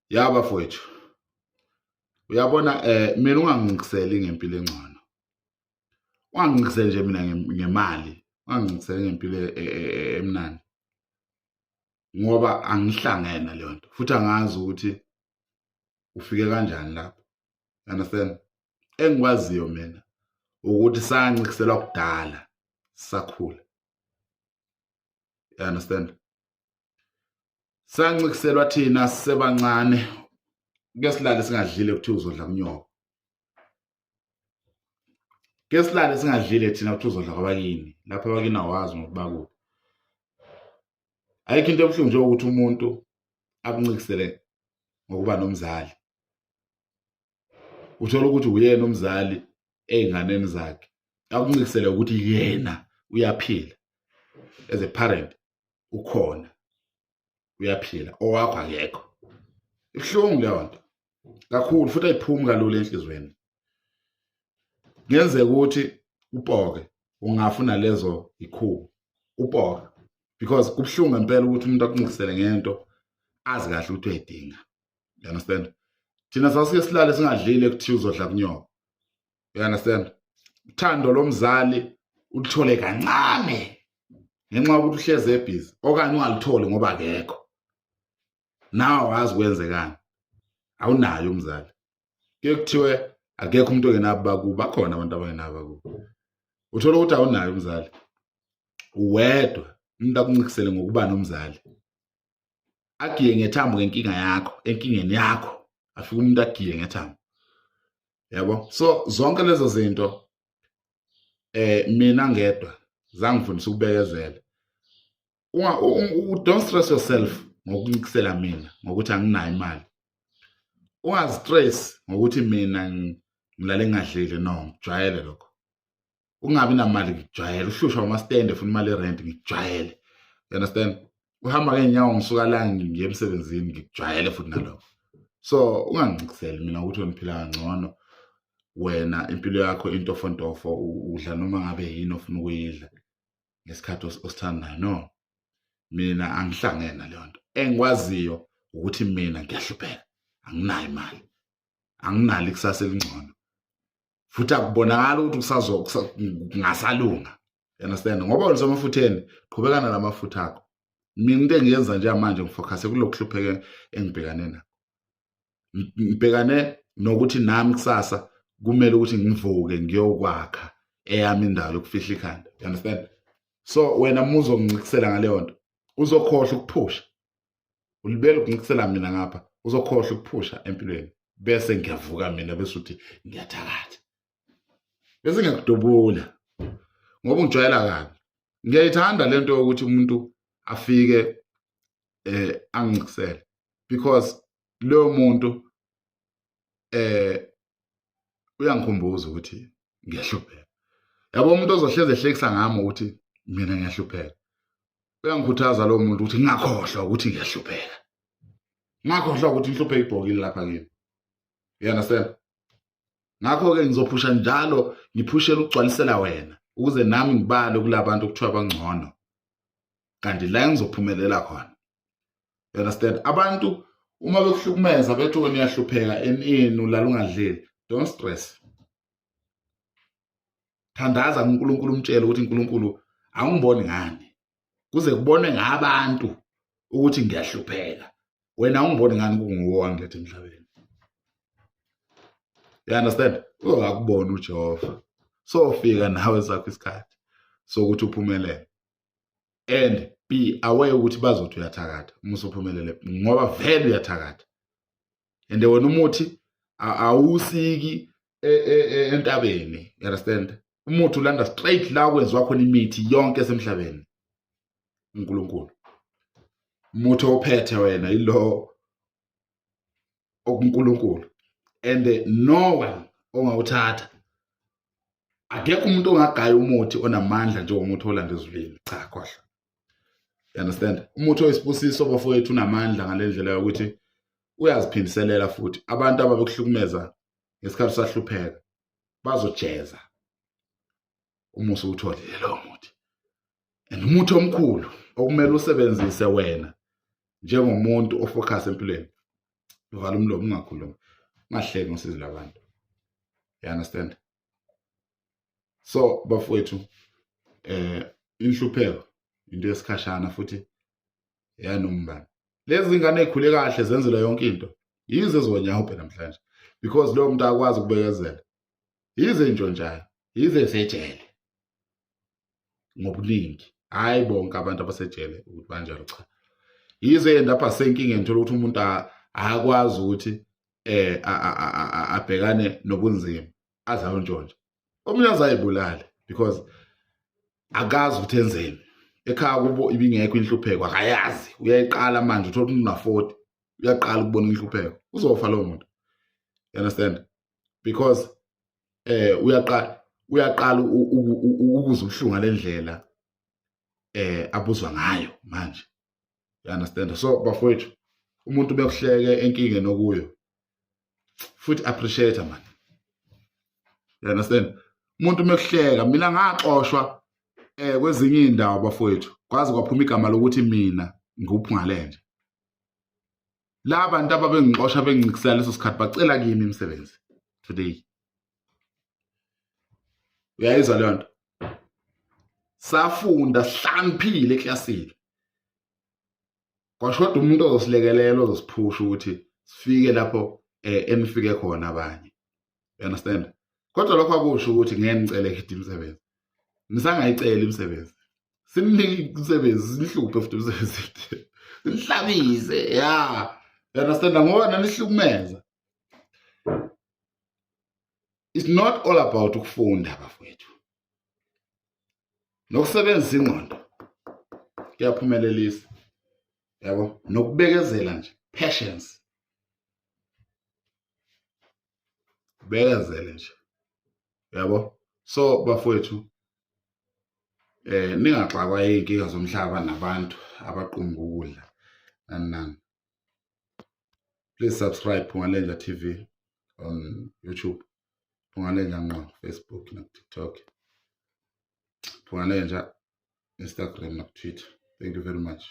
Yaba mfowethu. Uyabona mina ungangiciseli ngempilo engcono. Ungangiciseli nje mina ngemali, ungangiciseli ngempilo emnandi. Ngoba angihlangene leyo nto. Futhi angazi ukuthi ufike kanjani lapho. You understand? Engikwaziyo mina ukuthi sancikisela kudala sakhula. You understand? Sancikiselwa thina sisebancane ke silale singadlile kuthiwa uzodla kuNyoko. Ke silale singadlile thina kuthiwa uzodla kwabakini. Lapha abakini awazi ngokuba kuphi. Ayikho into ebuhlungu nje ukuthi umuntu akuncikisele ngokuba nomzali. Uthola ukuthi uyena umzali ey'nganeni zakhe. Akuncikisele ukuthi yena uyaphila. As a parent ukhona. Uyaphila owakho akekho. Ibuhlungu leyo nto. Kakhulu futhi ayiphumi kalula enhlizweni. Kungenzeka ukuthi upoke ungafuna lezo ikhubu. Upoke because kubuhlungu ngempela ukuthi umuntu akuncikisele ngento azi kahle ukuthi uyayidinga. You understand? Thina sasike silale singadlile kuthiwa uzodla kuNyoko. You understand? Uthando lomzali uthole kancane ngenxa yokuthi uhleze ebhizi okanye ungalitholi ngoba akekho. Nawe wazi kwenzekani. Awunayo umzali. Ke kuthiwe akekho umuntu ongenabakubo, bakhona abantu abangenabakubo. Uthola ukuthi awunayo umzali. Uwedwa umuntu akuncikisele ngokuba nomzali. Agiye ngethambo ngenkinga yakho, enkingeni yakho. Afike umuntu agiye ngethambo. Yabo? So zonke lezo zinto mina ngedwa zangifundisa ukubekezela. Don't stress yourself ngokuncikisela mina ngokuthi anginayo imali. Ungazistress ngokuthi mina ngilale ngadlile, no, ngijwayele lokho. Ungabi namali ngijwayele, uhlushwa amastende funa imali erent ngijwayele. You understand? Uhamba ngeenyawo ngisuka la ngiye emsebenzini ngijwayele futhi nalokho. So ungangiciseli mina ukuthi wena kangcono, wena impilo yakho intofontofo udla noma ngabe yini ofuna ukuyidla ngesikhathi osithandayo. No, mina angihlangene leyo nto. Engikwaziyo ukuthi mina ngiyahlupheka, anginayo imali, anginalo ikusasa elingcono, futhi akubonakala ukuthi ngasalunga. You understand? Ngoba wena emafutheni qhubekana namafutha akho. Mina into engiyenza nje manje ngifocus kulokuhlupheka engibhekane nakho. Ngibhekane nokuthi nami kusasa kumele ukuthi ngivuke ngiyokwakha eyami indawo yokufihla ikhanda. You understand? So wena muzo ngincikisela ngaleyo nto uzokhohlwa ukuphusha. Ulibele ukuncikisela mina ngapha uzokhohlwa ukuphusha empilweni. Bese ngiyavuka mina bese uthi ngiyathakatha. Bese ngiyakudubula ngoba ungijwayela kabi. Ngiyayithanda lento ukuthi umuntu afike angincikisele because lo muntu uyangikhumbuza ukuthi ngiyahlupheka. Yabo umuntu ozohleze ehlekisa ngami ukuthi mina ngiyahlupheka. Uyangikhuthaza lo muntu ukuthi ngingakhohlwa ukuthi ngiyahlupheka. Ngakhohlwa ukuthi ngihlupheka ibhokile lapha kimi. You understand? Ngakho-ke ngizophusha njalo ngiphushela ukugcwalisela wena ukuze nami ngibale kulabantu okuthiwa abangcono. Kanti la ngizophumelela khona. You understand? Abantu uma bekuhlukumeza bethi wena uyahlupheka enini ulala ungadlile, don't stress. Thandaza uNkulunkulu umtshele ukuthi uNkulunkulu angiboni ngani. Kuze kubonwe ngabantu ukuthi ngiyahlupheka. Wena ungiboni ngani kunguwe wangilethe emhlabeni. You understand? Akubona uJehova. So fika nawe sakho isikhathi sokuthi uphumelele. And be aware ukuthi bazothi uyathakatha uma usuphumelele ngoba vele uyathakatha. And wena umuthi awusiki entabeni. You understand? Umuthi ulanda straight la kwenziwa khona imithi yonke esemhlabeni. uNkulunkulu. Umuthi ophethe wena ilo okuNkulunkulu. And no one ongawuthatha. Akekho umuntu ongagaya umuthi onamandla njengomuthi olanda ezulwini. Cha, khohlwa. You understand? Umuthi oyisibusiso bafowethu unamandla ngalendlela yokuthi uyaziphindiselela futhi. Abantu ababekuhlukumeza ngesikhathi sahlupheka bazojeza umuthi utholile lo muthi. And umuthi omkhulu okumele usebenzise wena njengomuntu ofocus empilweni uvala umlomo ungakhulumi, ungahleki ngosizo labantu. You understand? So bafowethu inhlupheko into yesikhashana futhi yanombani. Lezi ngane ezikhule kahle zenzelwa yonke into yize ezonyahuphe namhlanje because lo muntu akwazi ukubekezela. Yize intshontshayo, yize esejele ngobuningi, hayi bonke abantu abasejele ukuthi banjalo cha. Yize endapha senkingeni thola ukuthi umuntu akwazi ukuthi abhekane nobunzima azawuntshontsha. Omunye azayibulale because akazi ukuthi enzeni. Ekhaya kubo ibingekho inhlupheko, akayazi. Uyayiqala manje uthola umuntu una-40 uyaqala ukubona inhlupheko. Uzofa lo muntu. You understand? Because uyaqala ukuzwa ubuhlungu ngalendlela abuzwa ngayo manje. You understand? So bafowethu umuntu bekuhleke enkingeni okuyo futhi appreciate man. You understand? Umuntu mekuhleka mina ngaxoshwa kwezinye indawo bafowethu kwazi kwaphuma igama lokuthi mina nguphungalenje. La bantu ababengixosha bengicikisela leso sikhathi bacela kimi imisebenzi today. Uyayizwa leyo nto? Safunda sihlaniphile eklasini. Kwashoda umuntu ozosilekelela ozosiphusha ukuthi sifike lapho enifike khona abanye. You understand? Kodwa lokho akusho ukuthi ngeke nicele khithi imisebenzi. Nisangayicela imisebenzi. Sinike imisebenzi nihluphe futhi imisebenzi. Nihlabize, yeah. You understand? Ngoba nihlukumeza. It's not all about ukufunda bafowethu. Nokusebenzisa ingqondo kuyaphumelelisa. Yabo, nokubekezela nje, patience. Bekezele nje. Yabo? So bafowethu ningaxakwa inkinga zomhlaba nabantu abaqumba ukudla nani. Please subscribe Phungalenja TV on YouTube. Phungalenja ngqo Facebook na TikTok. Phungalenja Instagram na Twitter. Thank you very much.